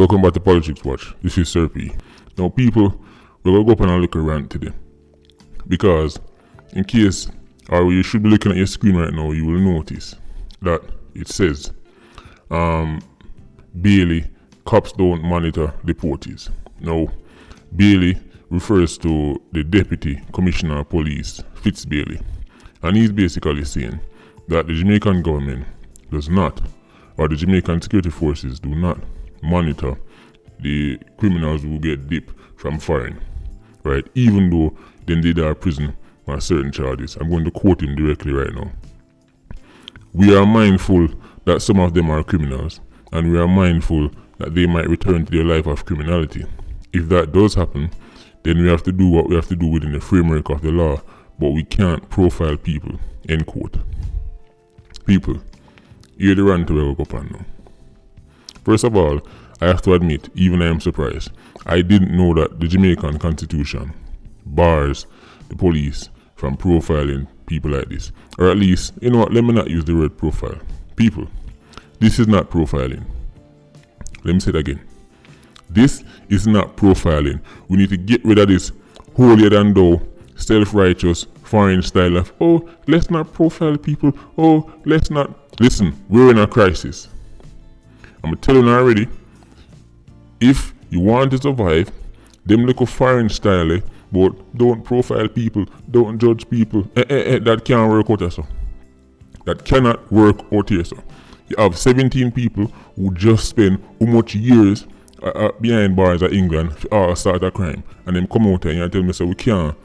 Welcome back to Politics Watch. This is Sir P. Now, people, we're going to go up on a little rant today. Because, in case, or you should be looking at your screen right now, you will notice that it says, Bailey, cops don't monitor deportees. Now, Bailey refers to the Deputy Commissioner of Police, Fitz Bailey. And he's basically saying that the Jamaican government does not, or the Jamaican security forces do not monitor the criminals who get dipped from foreign, right? Even though then they are prison on certain charges. I'm going to quote him directly right now. We are mindful that some of them are criminals, and we are mindful that they might return to their life of criminality. If that does happen, then we have to do what we have to do within the framework of the law, but we can't profile people, end quote. People, hear the rant we'll go up on now. First of all, I have to admit, even I am surprised. I didn't know that the Jamaican Constitution bars the police from profiling people like this. Or at least, you know what, let me not use the word profile. People, this is not profiling. Let me say it again. This is not profiling. We need to get rid of this holier than thou, self-righteous, foreign style of, oh, let's not profile people, oh, let's not. Listen, we're in a crisis. I'm telling you already, if you want to survive, them little foreign style, but don't profile people, don't judge people, that can't work out here, so. That cannot work out here, so. You have 17 people who just spend how much years behind bars at England to start a crime, and them come out here and tell me, so we can't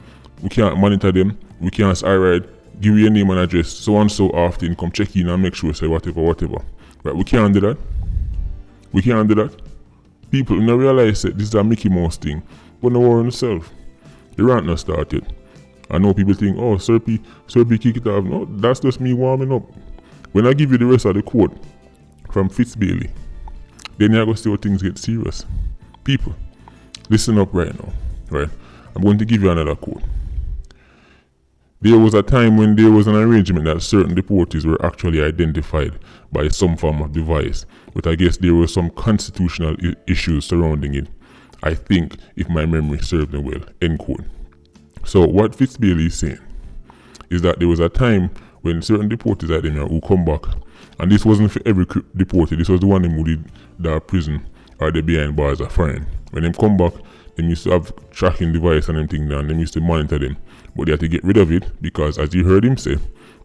monitor them, we can't, alright, give you your name and address, so and so often, come check in and make sure, say whatever. Right, we can't do that. We can't do that. People don't realize that this is a Mickey Mouse thing, but no worry on yourself. The rant not started. I know people think, oh, Sir P kick it off. No, that's just me warming up. When I give you the rest of the quote from Fitz Bailey, then you're going to see how things get serious. People, listen up right now. Right? I'm going to give you another quote. There was a time when there was an arrangement that certain deportees were actually identified by some form of device, but I guess there were some constitutional issues surrounding it. I think, if my memory serves me well, end quote. So what Fitz Bailey is saying is that there was a time when certain deportees like them who come back, and this wasn't for every deportee, this was the one who did the prison or the behind bars are foreign. When them come back, they used to have tracking device and everything down, they used to monitor them. But they had to get rid of it because, as you heard him say,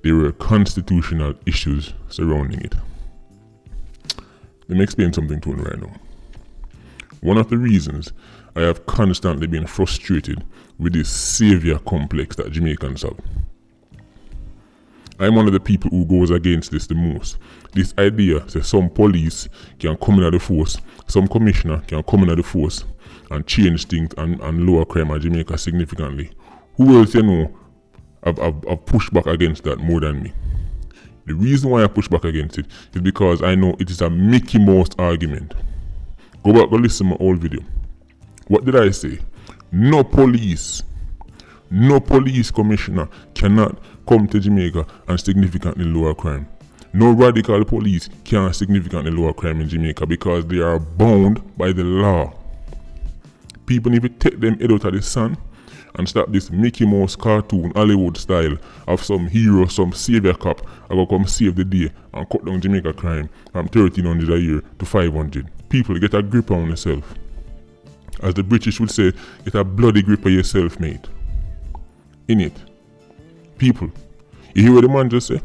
there were constitutional issues surrounding it. Let me explain something to him right now. One of the reasons I have constantly been frustrated with this savior complex that Jamaicans have. I'm one of the people who goes against this the most. This idea that some police can come in at the force, some commissioner can come in at the force and change things and lower crime in Jamaica significantly. Who else you know have pushed back against that more than me? The reason why I push back against it is because I know it is a Mickey Mouse argument. Go back and listen to my old video. What did I say? No police commissioner cannot come to Jamaica and significantly lower crime. No radical police can significantly lower crime in Jamaica because they are bound by the law. People need to take them head out of the sun and stop this Mickey Mouse cartoon Hollywood style of some hero, some savior cop I go come save the day and cut down Jamaica crime from 1,300 a year to 500. People, get a grip on yourself. As the British would say, get a bloody grip on yourself, mate. In it. People, you hear what the man just say?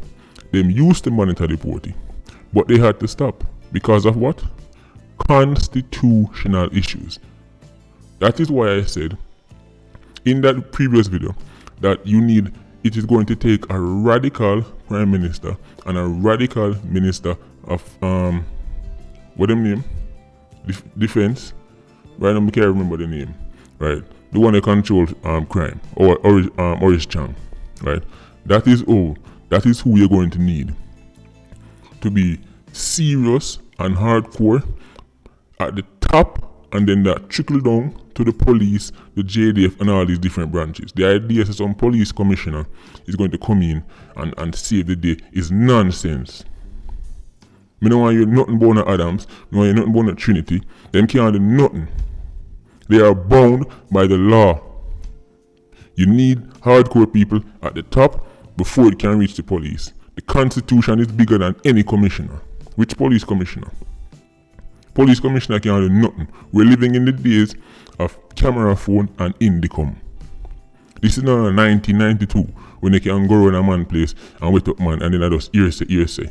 Them used to monitor the party, but they had to stop. Because of what? Constitutional issues. That is why I said in that previous video that it is going to take a radical prime minister and a radical minister of what them name? Defense. Right now I can't remember the name. Right? The one that controls crime. Or Oris Chang. Right? That is who you're going to need to be serious and hardcore at the top, and then that trickle down to the police, the JDF, and all these different branches. The idea that some police commissioner is going to come in and save the day is nonsense. Me don't want you nothing about no Adams, no want you nothing about no Trinity. Them can't do nothing. They are bound by the law. You need hardcore people at the top before it can reach the police. The Constitution is bigger than any commissioner. Which police commissioner? Police commissioner can't do nothing. We're living in the days of camera phone and Indicom. This is not 1992 when they can go around a man's place and wait up man and then I just hearsay.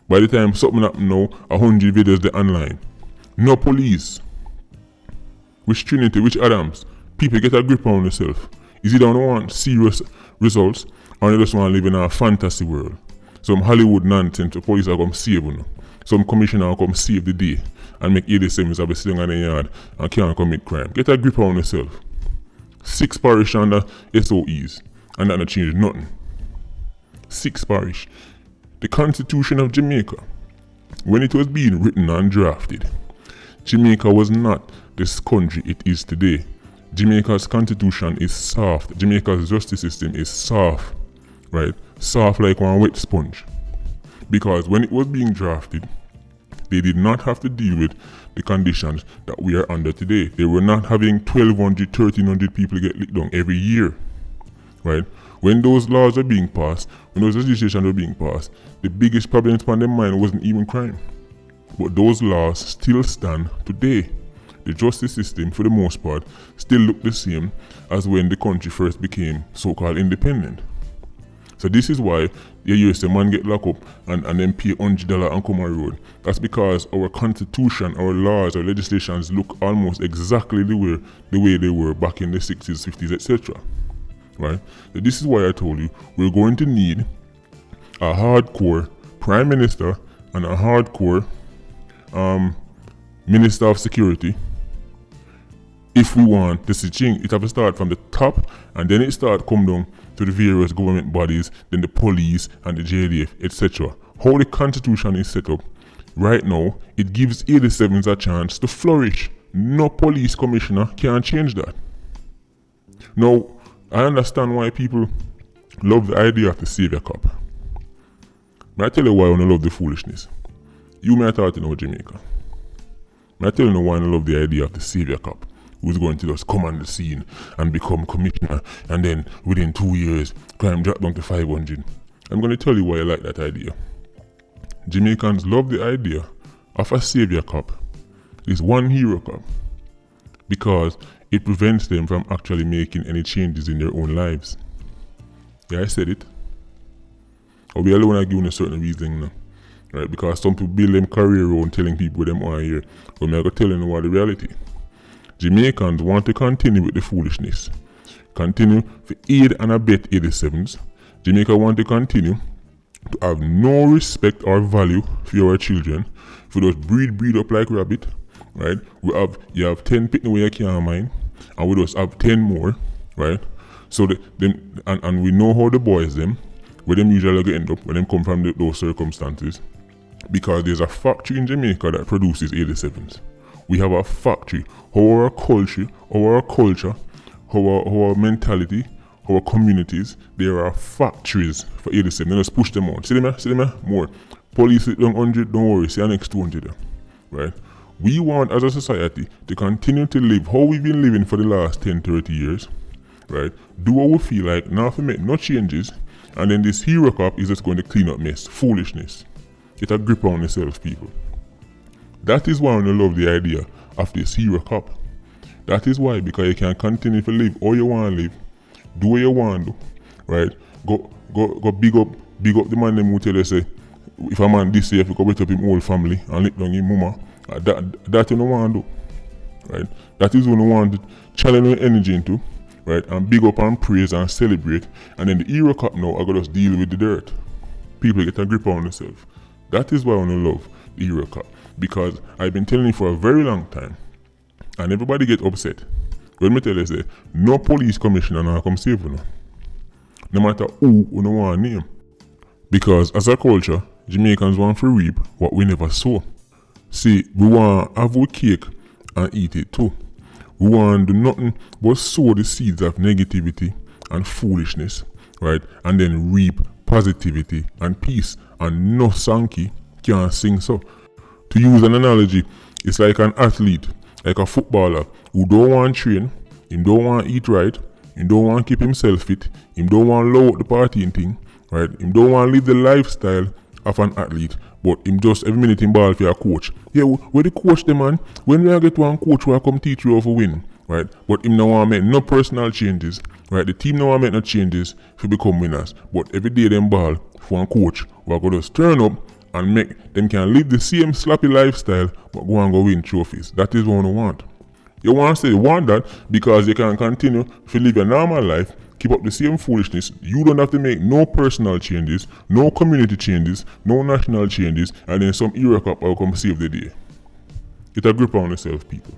By the time something happen now, 100 videos they online. No police. Which Trinity, which Adams? People get a grip on themselves. Is it don't want serious results or they just want to live in a fantasy world? Some Hollywood nonsense, the police are come save you. Some commissioner will come save the day and make 87s have a sitting on the yard and can't commit crime. Get a grip on yourself. 6 parish under SOEs and that not change nothing. 6 parish. The Constitution of Jamaica, when it was being written and drafted, Jamaica was not this country it is today. Jamaica's constitution is soft. Jamaica's justice system is soft, right? Soft like one wet sponge. Because when it was being drafted, they did not have to deal with the conditions that we are under today. They were not having 1,200, 1,300 people get licked down every year, right? When those laws were being passed, when those legislation were being passed, the biggest problem upon their mind wasn't even crime. But those laws still stand today. The justice system, for the most part, still look the same as when the country first became so-called independent. So this is why you hear a man get locked up and then pay $100 and come on road. That's because our constitution, our laws, our legislations look almost exactly the way they were back in the 60s, 50s, etc. Right? So this is why I told you we're going to need a hardcore prime minister and a hardcore minister of security. If we want this to change, it have to start from the top and then it start come down to the various government bodies, then the police and the JDF, etc. How the constitution is set up right now, it gives 87s a chance to flourish. No police commissioner can change that. Now, I understand why people love the idea of the savior cop. May I tell you why I love the foolishness? You may have thought Jamaica. May I tell you why I love the idea of the savior cop, who's going to just come on the scene and become commissioner, and then within 2 years, crime drop down to 500. I'm going to tell you why I like that idea. Jamaicans love the idea of a savior cop, this one hero cop, because it prevents them from actually making any changes in their own lives. Yeah, I said it. Or we alone are giving a certain reason now. Right? Because some people build them career around telling people what them want to hear. But I'm going to tell them what the reality. Jamaicans want to continue with the foolishness. Continue to aid and abet 87s. Jamaica want to continue to have no respect or value for our children. For those breed up like rabbit. Right? You have 10 pitting away you can't mind. And we just have 10 more. Right? So and we know how the boys them, where them usually end up when them come from those circumstances. Because there's a factory in Jamaica that produces 87s. We have a factory. Our culture, our mentality, our communities, there are factories for 87. They just push them on. See them more. Police it down 100, don't worry, see the next 200. Right? We want as a society to continue to live how we've been living for the last 10, 30 years. Right? Do what we feel like, not to make no changes, and then this hero cop is just going to clean up mess. Foolishness. Get a grip on yourself, people. That is why I love the idea of this hero cop. That is why, because you can continue to live how you want to live, do what you want to do, right? Go big up the man them who tell you say, if a man this year, if you go wait up him whole family and lick down his mama, that you don't want to do, right? That is what you want to challenge your energy into, right? And big up and praise and celebrate, and then the hero cop now I gotta just deal with the dirt. People get a grip on themselves. That is why I love the hero cop. Because I've been telling you for a very long time, and everybody get upset when me tell you say, no police commissioner now come save you. No matter who you don't want to name. Because as a culture, Jamaicans want to reap what we never sow. See, we want to have our cake and eat it too. We want to do nothing but sow the seeds of negativity and foolishness, right? And then reap positivity and peace. And no Sankey can't sing so. To use an analogy, it's like an athlete, like a footballer who don't want to train, him don't want to eat right, him don't want to keep himself fit, him don't want to low out the partying thing, right? Him don't want to live the lifestyle of an athlete, but him just every minute him ball for a coach. Yeah, where the coach the man? When we get one coach who come teach you how to win, right? But him no want make no personal changes, right? The team no want make no changes to become winners. But every day them ball for one coach who go just turn up and make them can live the same sloppy lifestyle but go and go win trophies. That is what I want. You want to say you want that because you can continue to live your normal life, keep up the same foolishness. You don't have to make no personal changes, no community changes, no national changes, and then some Euro Cup will come save the day. Get a grip on yourself, people.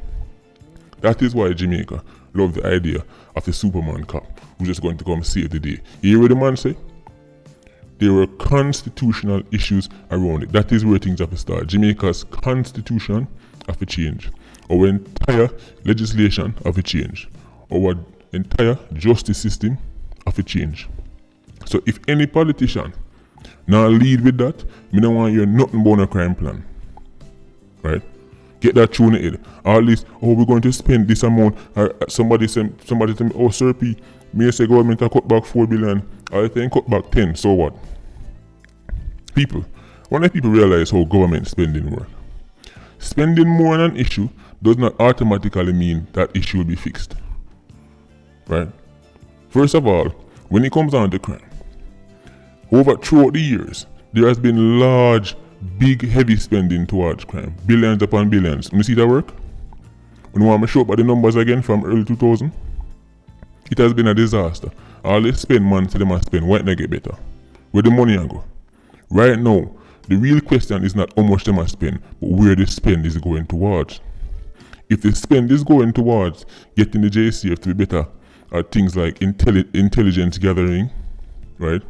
That is why Jamaica love the idea of the Superman Cup, who's just going to come save the day. You hear what the man say? There were constitutional issues around it. That is where things have to start. Jamaica's constitution have to change. Our entire legislation have to change. Our entire justice system have to change. So if any politician now lead with that, me don't want to hear nothing about a crime plan. Right? Get that through in the head. All this, we're going to spend this amount. Somebody tell me, Sir P, me say government a cut back 4 billion. I think cut back 10, so what? People, when people realize how government spending work, spending more on an issue does not automatically mean that issue will be fixed. Right? First of all, when it comes down to crime, throughout the years, there has been large, big, heavy spending towards crime. Billions upon billions. You see that work? When you want me to show up the numbers again from early 2000? It has been a disaster. All they spend money to them and spend, why not get better? Where the money go? Right now, the real question is not how much they must spend, but where the spend is going towards. If the spend is going towards getting the JCF to be better at things like intelligence gathering, right?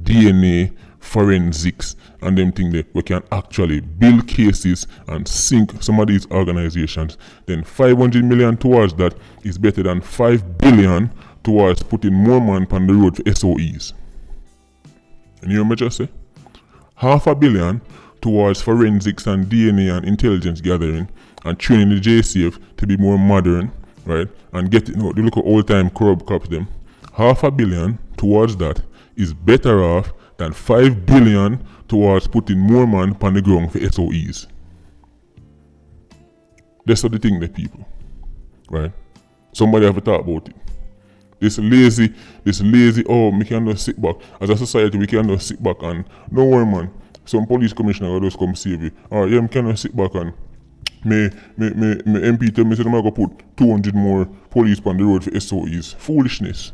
DNA, forensics, and them things that we can actually build cases and sink some of these organizations, then 500 million towards that is better than 5 billion towards putting more man on the road for SOEs. And you know what I just say? $500 million towards forensics and DNA and intelligence gathering and training the JCF to be more modern, right? And getting, they look at old time corrupt cops them. $500 million towards that is better off than 5 billion towards putting more man on the ground for SOEs. That's the thing, the people, right? Somebody have to talk about it. This lazy, we can just sit back. As a society, we can just sit back and, no worry man, some police commissioner will just come save you. Yeah, we can just sit back and, me MP tell me say I'm going to put 200 more police on the road for SOEs. Foolishness.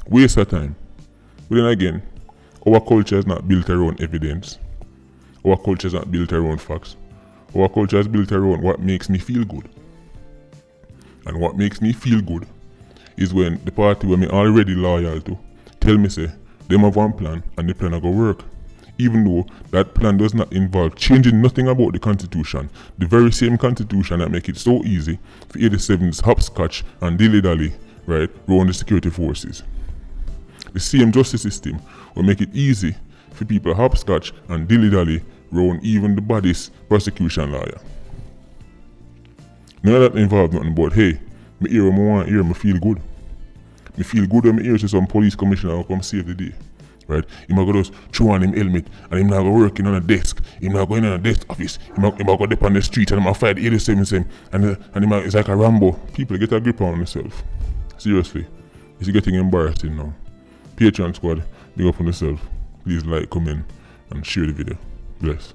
Waste of time. But then again, our culture is not built around evidence. Our culture is not built around facts. Our culture is built around what makes me feel good. And what makes me feel good is when the party where me already loyal to tell me say them have one plan and the plan go work. Even though that plan does not involve changing nothing about the constitution, the very same constitution that make it so easy for 87s hopscotch and dilly-dally, right, around the security forces. The same justice system will make it easy for people hopscotch and dilly-dally around even the baddest prosecution lawyer. None of that involves nothing but, hey, me hear what I want to hear, me feel good. Me feel good when me hear some police commissioner will come save the day. Right? He might go just throw on him helmet and him not go working on a desk. He might go in a desk office. He might go dip on the street and he might fight 87 and he might, it's like a Rambo. People get a grip on themselves. Seriously. It's getting embarrassing now. Patreon squad, big up on yourself. Please like, comment and share the video. Bless.